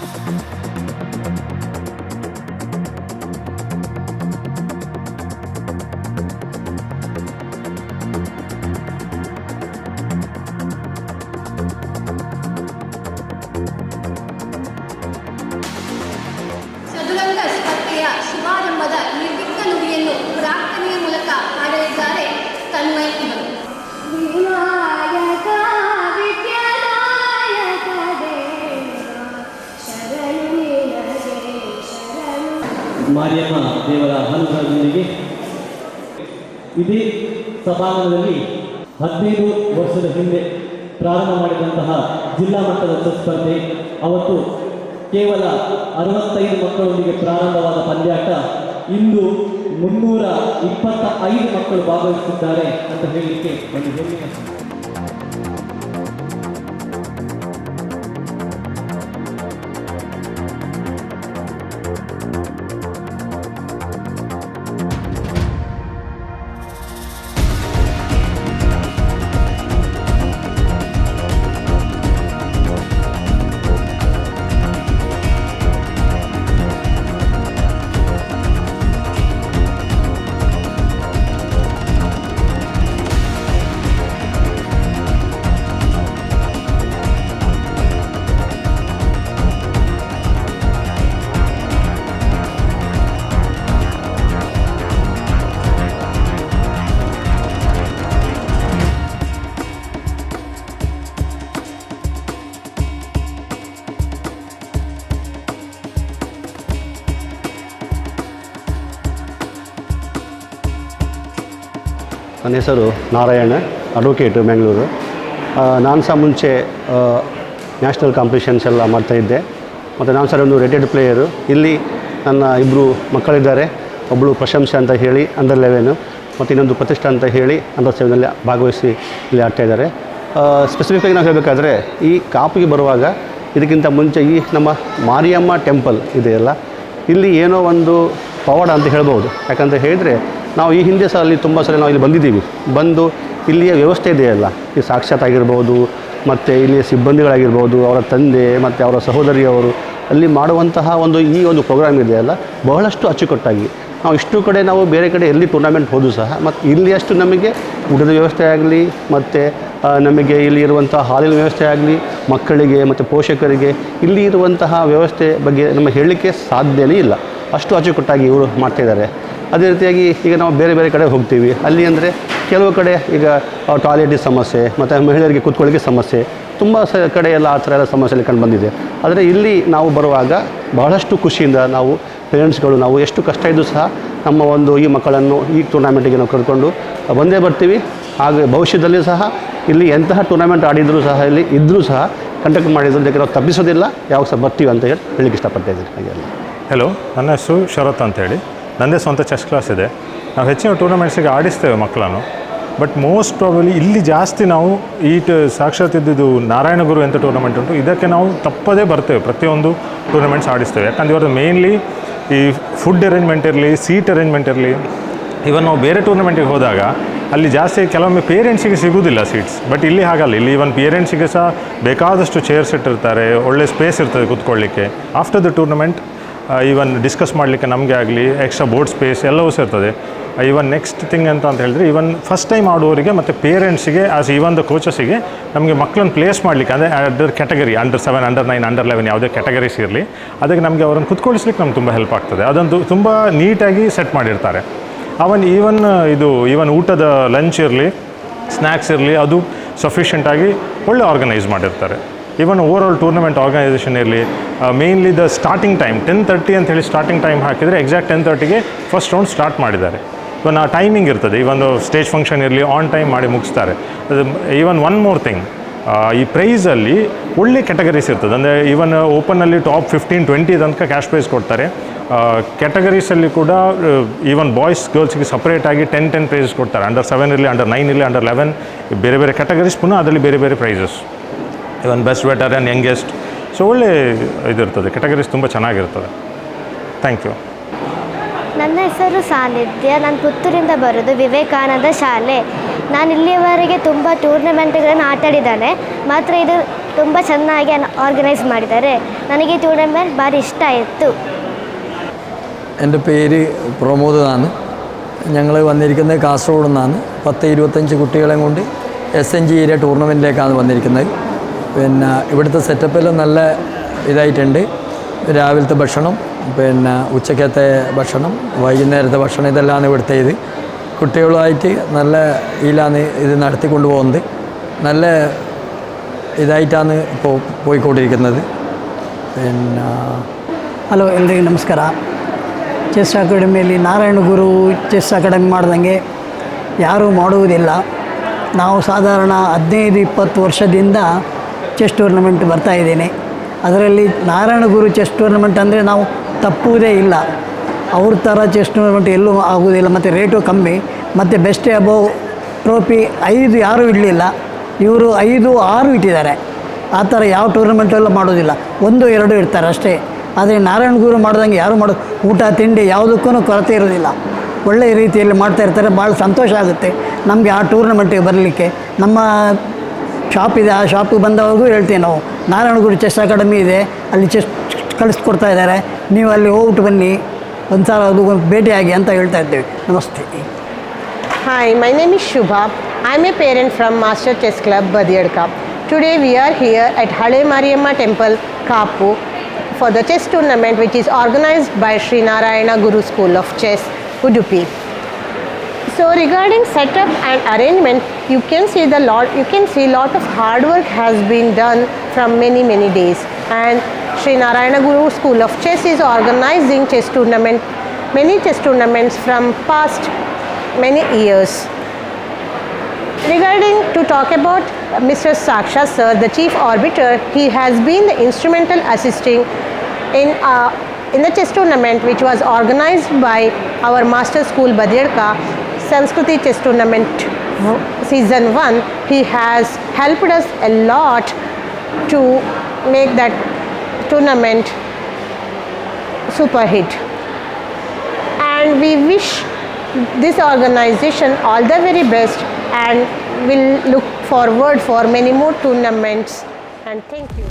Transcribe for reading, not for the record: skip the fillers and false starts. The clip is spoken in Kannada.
ಚದುರಂಗ ಸ್ಪರ್ಧೆಯ ಶುಭಾರಂಭದ ನಿರ್ವಿಘ್ನ ನುಡಿಯನ್ನು ಪ್ರಾರ್ಥನೆಯ ಮೂಲಕ ಹಾಡಲಿದ್ದಾರೆ ತನ್ಮಯ್ ಇವರು. ಮಾರಿಯಮ್ಮ ದೇವರ ಅನುಗ್ರಹದೊಂದಿಗೆ ಇದೇ ಸಭಾಂಗಣದಲ್ಲಿ 15 ವರ್ಷದ ಹಿಂದೆ ಪ್ರಾರಂಭ ಮಾಡಿದಂತಹ ಜಿಲ್ಲಾ ಮಟ್ಟದ ಚೆಸ್ ಸ್ಪರ್ಧೆ ಅವತ್ತು ಕೇವಲ 65 ಮಕ್ಕಳೊಂದಿಗೆ ಪ್ರಾರಂಭವಾದ ಪಂದ್ಯಾಟ ಇಂದು 325 ಮಕ್ಕಳು ಭಾಗವಹಿಸಿದ್ದಾರೆ ಅಂತ ಹೇಳಲಿಕ್ಕೆ ಒಂದು ಹೆಮ್ಮೆಯ ನನ್ನ ಹೆಸರು ನಾರಾಯಣ, ಅಡ್ವೊಕೇಟು, ಬೆಂಗಳೂರು. ನಾನು ಸಹ ಮುಂಚೆ ನ್ಯಾಷನಲ್ ಕಾಂಪಿಟೇಷನ್ಸ್ ಎಲ್ಲ ಮಾಡ್ತಾಯಿದ್ದೆ. ಮತ್ತು ನಾನು ಸಹ ಒಂದು ರೇಟೆಡ್ ಪ್ಲೇಯರು. ಇಲ್ಲಿ ನನ್ನ 2 ಮಕ್ಕಳಿದ್ದಾರೆ. ಒಬ್ಬಳು ಪ್ರಶಂಸೆ ಅಂತ ಹೇಳಿ ಅಂಡರ್ 11 ಮತ್ತು ಇನ್ನೊಂದು ಪ್ರತಿಷ್ಠಾ ಅಂತ ಹೇಳಿ ಅಂಡರ್ 7ನಲ್ಲಿ ಭಾಗವಹಿಸಿ ಇಲ್ಲಿ ಆಡ್ತಾಯಿದ್ದಾರೆ. ಸ್ಪೆಸಿಫಿಕ್ಕಾಗಿ ನಾವು ಹೇಳಬೇಕಾದ್ರೆ ಈ ಕಾಪಿಗೆ ಬರುವಾಗ ಇದಕ್ಕಿಂತ ಮುಂಚೆ ಈ ನಮ್ಮ ಮಾರಿಯಮ್ಮ ಟೆಂಪಲ್ ಇದೆಯಲ್ಲ, ಇಲ್ಲಿ ಏನೋ ಒಂದು ಪವಾಡ ಅಂತ ಹೇಳ್ಬೋದು. ಯಾಕಂತ ಹೇಳಿದರೆ ನಾವು ಈ ಹಿಂದೆ ಸಹ ಅಲ್ಲಿ ತುಂಬ ಸಲ ನಾವು ಇಲ್ಲಿ ಬಂದಿದ್ದೀವಿ. ಬಂದು ಇಲ್ಲಿಯ ವ್ಯವಸ್ಥೆ ಇದೆಯಲ್ಲ, ಈ ಸಾಕ್ಷಾತ್ ಆಗಿರ್ಬೋದು, ಮತ್ತು ಇಲ್ಲಿಯ ಸಿಬ್ಬಂದಿಗಳಾಗಿರ್ಬೋದು, ಅವರ ತಂದೆ ಮತ್ತು ಅವರ ಸಹೋದರಿಯವರು ಅಲ್ಲಿ ಮಾಡುವಂತಹ ಈ ಒಂದು ಪ್ರೋಗ್ರಾಮ್ ಇದೆಯಲ್ಲ, ಬಹಳಷ್ಟು ಅಚ್ಚುಕಟ್ಟಾಗಿ ನಾವು ಇಷ್ಟು ಕಡೆ ನಾವು ಬೇರೆ ಕಡೆ ಎಲ್ಲಿ ಟೂರ್ನಾಮೆಂಟ್ ಹೋದರೂ ಸಹ ಮತ್ತು ಇಲ್ಲಿ ಅಷ್ಟು ನಮಗೆ ಊಟದ ವ್ಯವಸ್ಥೆ ಆಗಲಿ, ಮತ್ತು ನಮಗೆ ಇಲ್ಲಿ ಇರುವಂಥ ಹಾಲಿನ ವ್ಯವಸ್ಥೆ ಆಗಲಿ, ಮಕ್ಕಳಿಗೆ ಮತ್ತು ಪೋಷಕರಿಗೆ ಇಲ್ಲಿ ಇರುವಂತಹ ವ್ಯವಸ್ಥೆ ಬಗ್ಗೆ ನಮ್ಮ ಹೇಳಲಿಕ್ಕೆ ಸಾಧ್ಯವೇ ಇಲ್ಲ. ಅಷ್ಟು ಅಚ್ಚುಕಟ್ಟಾಗಿ ಇವರು ಮಾಡ್ತಾಯಿದ್ದಾರೆ. ಅದೇ ರೀತಿಯಾಗಿ ಈಗ ನಾವು ಬೇರೆ ಬೇರೆ ಕಡೆ ಹೋಗ್ತೀವಿ. ಅಲ್ಲಿ ಅಂದರೆ ಕೆಲವು ಕಡೆ ಈಗ ಟಾಯ್ಲೆಟಿಗೆ ಸಮಸ್ಯೆ ಮತ್ತು ಮಹಿಳೆಯರಿಗೆ ಕೂತ್ಕೊಳ್ಳಿಕ್ಕೆ ಸಮಸ್ಯೆ, ತುಂಬ ಕಡೆ ಎಲ್ಲ ಆ ಥರ ಎಲ್ಲ ಸಮಸ್ಯೆ ಕಂಡು ಬಂದಿದೆ. ಆದರೆ ಇಲ್ಲಿ ನಾವು ಬರುವಾಗ ಬಹಳಷ್ಟು ಖುಷಿಯಿಂದ ನಾವು ಪೇರೆಂಟ್ಸ್ಗಳು ನಾವು ಎಷ್ಟು ಕಷ್ಟ ಇದ್ದರೂ ಸಹ ನಮ್ಮ ಈ ಮಕ್ಕಳನ್ನು ಈ ಟೂರ್ನಾಮೆಂಟಿಗೆ ನಾವು ಕರ್ಕೊಂಡು ಬಂದೇ ಬರ್ತೀವಿ. ಹಾಗೆ ಭವಿಷ್ಯದಲ್ಲಿ ಸಹ ಇಲ್ಲಿ ಎಂತಹ ಟೂರ್ನಾಮೆಂಟ್ ಆಡಿದರೂ ಸಹ ಇಲ್ಲಿ ಇದ್ದರೂ ಸಹ ಕಂಡಕ್ಟ್ ಮಾಡಿದ್ರು ಅದಕ್ಕೆ ನಾವು ತಪ್ಪಿಸೋದಿಲ್ಲ, ಯಾವಾಗ ಸಹ ಬರ್ತೀವಿ ಅಂತ ಹೇಳಲಿಕ್ಕೆ ಇಷ್ಟಪಡ್ತಾಯಿದ್ದೀನಿ. ಹಾಗೆ ಹೆಲೋ, ನನ್ನ ಹೆಸರು ಶರತ್ ಅಂತೇಳಿ. ನನ್ನದೇ ಸ್ವಂತ ಚೆಸ್ ಕ್ಲಾಸ್ ಇದೆ. ನಾವು ಹೆಚ್ಚಿನ ಟೂರ್ನಮೆಂಟ್ಸಿಗೆ ಆಡಿಸ್ತೇವೆ ಮಕ್ಕಳನ್ನು. ಬಟ್ ಮೋಸ್ಟ್ ಪ್ರಾಬಲಿ ಇಲ್ಲಿ ಜಾಸ್ತಿ ನಾವು ಸಾಕ್ಷಾತ್ ಇದ್ದಿದ್ದು ನಾರಾಯಣಗುರು ಅಂತ ಟೂರ್ನಮೆಂಟ್ ಉಂಟು, ಇದಕ್ಕೆ ನಾವು ತಪ್ಪದೇ ಬರ್ತೇವೆ. ಪ್ರತಿಯೊಂದು ಟೂರ್ನಮೆಂಟ್ಸ್ ಆಡಿಸ್ತೇವೆ. ಯಾಕಂದರೆ ಇವ್ರದ್ದು ಮೇನ್ಲಿ ಈ ಫುಡ್ ಅರೇಂಜ್ಮೆಂಟ್ ಇರಲಿ, ಸೀಟ್ ಅರೇಂಜ್ಮೆಂಟ್ ಇರಲಿ. ಇವನ್ ನಾವು ಬೇರೆ ಟೂರ್ನಮೆಂಟಿಗೆ ಹೋದಾಗ ಅಲ್ಲಿ ಜಾಸ್ತಿ ಕೆಲವೊಮ್ಮೆ ಪೇರೆಂಟ್ಸಿಗೆ ಸಿಗೋದಿಲ್ಲ ಸೀಟ್ಸ್. ಬಟ್ ಇಲ್ಲಿ ಹಾಗಲ್ಲ, ಇಲ್ಲಿ ಇವನ್ ಪೇರೆಂಟ್ಸಿಗೆ ಸಹ ಬೇಕಾದಷ್ಟು ಚೇರ್ಸ್ ಇಟ್ಟಿರ್ತಾರೆ, ಒಳ್ಳೆ ಸ್ಪೇಸ್ ಇರ್ತದೆ ಕೂತ್ಕೊಳ್ಳಿಕ್ಕೆ. After the tournament even discuss ಮಾಡಲಿಕ್ಕೆ ನಮಗೆ ಆಗಲಿ ಎಕ್ಸ್ಟ್ರಾ ಬೋರ್ಡ್ ಸ್ಪೇಸ್ ಎಲ್ಲವೂ ಸೇರ್ತದೆ. ಈವನ್ ನೆಕ್ಸ್ಟ್ ಥಿಂಗ್ ಅಂತ ಹೇಳಿದರೆ, ಈವನ್ ಫಸ್ಟ್ ಟೈಮ್ ಆಡುವವರಿಗೆ ಮತ್ತು ಪೇರೆಂಟ್ಸಿಗೆ ಆಸ್ ಈವನ್ ದ ಕೋಚಸ್ಸಿಗೆ ನಮಗೆ ಮಕ್ಕಳನ್ನು ಪ್ಲೇಸ್ ಮಾಡಲಿಕ್ಕೆ, ಅಂದರೆ ಅದರ ಕ್ಯಾಟಗರಿ ಅಂಡರ್ 7, ಅಂಡರ್ 9, ಅಂಡರ್ 11 ಯಾವುದೇ ಕ್ಯಾಟಗರೀಸ್ ಇರಲಿ, ಅದಕ್ಕೆ ನಮಗೆ ಅವರನ್ನು ಕುತ್ಕೊಳಿಸ್ಲಿಕ್ಕೆ ನಮ್ಗೆ ತುಂಬ ಹೆಲ್ಪ್ ಆಗ್ತದೆ. ಅದಂತೂ ತುಂಬ ನೀಟಾಗಿ ಸೆಟ್ ಮಾಡಿರ್ತಾರೆ. ಈವನ್ ಊಟದ ಲಂಚ್ ಇರಲಿ, ಸ್ನ್ಯಾಕ್ಸ್ ಇರಲಿ, ಅದು ಸಫಿಷಿಯೆಂಟಾಗಿ ಒಳ್ಳೆ ಆರ್ಗನೈಸ್ ಮಾಡಿರ್ತಾರೆ. Even over all tournament organisation ಇರಲಿ, ಮೇನ್ಲಿ ದ ಸ್ಟಾರ್ಟಿಂಗ್ ಟೈಮ್ 10:30 ಅಂತ ಹೇಳಿ ಸ್ಟಾರ್ಟಿಂಗ್ ಟೈಮ್ ಹಾಕಿದರೆ ಎಕ್ಸಾಕ್ಟ್ 10:30ಗೆ ಫಸ್ಟ್ ರೌಂಡ್ ಸ್ಟಾರ್ಟ್ ಮಾಡಿದ್ದಾರೆ. ಇವನ್ ಆ ಟೈಮಿಂಗ್ ಇರ್ತದೆ. ಇವೊಂದು ಸ್ಟೇಜ್ ಫಂಕ್ಷನ್ ಇರಲಿ, ಆನ್ ಟೈಮ್ ಮಾಡಿ ಮುಗಿಸ್ತಾರೆ. ಈವನ್ ಒನ್ ಮೋರ್ ಥಿಂಗ್, ಈ ಪ್ರೈಸಲ್ಲಿ ಒಳ್ಳೆ ಕ್ಯಾಟಗರೀಸ್ ಇರ್ತದೆ. ಅಂದರೆ ಈವನ್ ಓಪನಲ್ಲಿ ಟಾಪ್ 15-20 ತನಕ ಕ್ಯಾಶ್ ಪ್ರೈಸ್ ಕೊಡ್ತಾರೆ. ಕ್ಯಾಟಗರೀಸಲ್ಲಿ ಕೂಡ ಈವನ್ ಬಾಯ್ಸ್ ಗರ್ಲ್ಸ್ಗೆ ಸಪ್ರೇಟಾಗಿ 10 ಪ್ರೈಸಸ್ ಕೊಡ್ತಾರೆ. ಅಂಡರ್ 7 ಇರಲಿ, ಅಂಡರ್ 9 ಇರಲಿ, ಅಂಡರ್ 11 ಬೇರೆ ಬೇರೆ ಕ್ಯಾಟಗರೀಸ್, ಪುನಃ ಅದರಲ್ಲಿ ಬೇರೆ ಬೇರೆ prizes. Even best veteran, youngest, so ಒಳ್ಳೆ ಇದಿರ್ತದೆ. ಕ್ಯಾಟಗರೀಸ್ ತುಂಬ ಚೆನ್ನಾಗಿರ್ತದೆ. Thank you. ನನ್ನ ಹೆಸರು ಸಾನ್ನಿಧ್ಯ. ನಾನು ಪುತ್ತೂರಿಂದ ಬರೋದು, ವಿವೇಕಾನಂದ ಶಾಲೆ. ನಾನು ಇಲ್ಲಿಯವರೆಗೆ ತುಂಬ ಟೂರ್ನಮೆಂಟ್ಗಳನ್ನು ಆಟಾಡಿದ್ದೇನೆ. ಮಾತ್ರ ಇದು ತುಂಬ ಚೆನ್ನಾಗಿ ಆರ್ಗನೈಸ್ ಮಾಡಿದ್ದಾರೆ. ನನಗೆ ಟೂರ್ನಮೆಂಟ್ ಭಾರಿ ഇഷ്ട ആಯಿತು. എൻ്റെ പേര് പ്രമോദ് എന്നാണ്. ഞങ്ങൾ വന്നിരിക്കുന്നത് കാസർഗോഡ് നിന്നാണ്. 10-25 കുട്ടികളെയും കൊണ്ട് SNG ഏരിയ ടൂർണമെൻറ്റിലേക്കാണ് വന്നിരിക്കുന്നത്. പിന്നെ ഇവിടുത്തെ സെറ്റപ്പെല്ലാം നല്ല ഇതായിട്ടുണ്ട്. രാവിലത്തെ ഭക്ഷണം, പിന്നെ ഉച്ചക്കത്തെ ഭക്ഷണം, വൈകുന്നേരത്തെ ഭക്ഷണം, ഇതെല്ലാം ഇവിടുത്തെ ഇത് കുട്ടികളുമായിട്ട് നല്ല ഇതിലാണ് ഇത് നടത്തിക്കൊണ്ട് പോകുന്നത്. നല്ല ഇതായിട്ടാണ് ഇപ്പോൾ പോയിക്കൊണ്ടിരിക്കുന്നത്. പിന്നെ ಹಲೋ, ಎಲ್ರಿಗೂ ನಮಸ್ಕಾರ. ಚೆಸ್ ಅಕಾಡೆಮಿಯಲ್ಲಿ ನಾರಾಯಣ ಗುರು ಚೆಸ್ ಅಕಾಡೆಮಿ ಮಾಡ್ದಂಗೆ ಯಾರೂ ಮಾಡುವುದಿಲ್ಲ. ನಾವು ಸಾಧಾರಣ 15-20 ವರ್ಷದಿಂದ ಚೆಸ್ ಟೂರ್ನಮೆಂಟ್ ಬರ್ತಾಯಿದ್ದೀನಿ. ಅದರಲ್ಲಿ ನಾರಾಯಣ ಗುರು ಚೆಸ್ ಟೂರ್ನಮೆಂಟ್ ಅಂದರೆ ನಾವು ತಪ್ಪುವುದೇ ಇಲ್ಲ. ಅವ್ರ ಥರ ಚೆಸ್ ಟೂರ್ನಮೆಂಟ್ ಎಲ್ಲೂ ಆಗುವುದಿಲ್ಲ, ಮತ್ತು ರೇಟು ಕಮ್ಮಿ, ಮತ್ತು ಬೆಸ್ಟ್ ಅಬೋವ್ ಟ್ರೋಫಿ 5 ಯಾರೂ ಇಡಲಿಲ್ಲ, ಇವರು 5-6 ಇಟ್ಟಿದ್ದಾರೆ. ಆ ಥರ ಯಾವ ಟೂರ್ನಮೆಂಟೆಲ್ಲ ಮಾಡೋದಿಲ್ಲ, 1-2 ಇಡ್ತಾರೆ ಅಷ್ಟೇ. ಆದರೆ ನಾರಾಯಣ ಗುರು ಮಾಡ್ದಂಗೆ ಯಾರು ಮಾಡೋದು, ಊಟ ತಿಂಡಿ ಯಾವುದಕ್ಕೂ ಕೊರತೆ ಇರೋದಿಲ್ಲ, ಒಳ್ಳೆಯ ರೀತಿಯಲ್ಲಿ ಮಾಡ್ತಾಯಿರ್ತಾರೆ. ಭಾಳ ಸಂತೋಷ ಆಗುತ್ತೆ ನಮಗೆ ಆ ಟೂರ್ನಮೆಂಟಿಗೆ ಬರಲಿಕ್ಕೆ. ನಮ್ಮ ಶಾಪ್ ಇದೆ, ಆ ಶಾಪಿಗೆ ಬಂದವಾಗೂ ಹೇಳ್ತೀವಿ ನಾವು, ನಾರಾಯಣ ಗುರು ಚೆಸ್ ಅಕಾಡೆಮಿ ಇದೆ, ಅಲ್ಲಿ ಚೆಸ್ ಕಳಿಸ್ಕೊಡ್ತಾ ಇದ್ದಾರೆ, ನೀವು ಅಲ್ಲಿ ಹೋಗ್ಬಿಟ್ಟು ಬನ್ನಿ, ಒಂದು ಸಲ ಅದು ಭೇಟಿಯಾಗಿ ಅಂತ ಹೇಳ್ತಾ ಇದ್ದೇವೆ. ನಮಸ್ತೆ. Hi, my name is Shubha. I am a parent from Master Chess Club, Badiyadka. Today we are here at Hale Mariamma Temple, Kapu, for the chess tournament which is organized by Sri Narayana Guru School of Chess, Udupi. So regarding setup and arrangement, you can see lot of hard work has been done from many days, and Sri Narayana Guru School of Chess is organizing many chess tournaments from past many years. Regarding to talk about Mr. Saksha sir, the chief arbiter, he has been the instrumental assisting in the chess tournament which was organized by our master school Badiyadka, Sanskriti chess tournament season 1. He has helped us a lot to make that tournament super hit, and we wish this organization all the very best, and will look forward for many more tournaments, and thank you.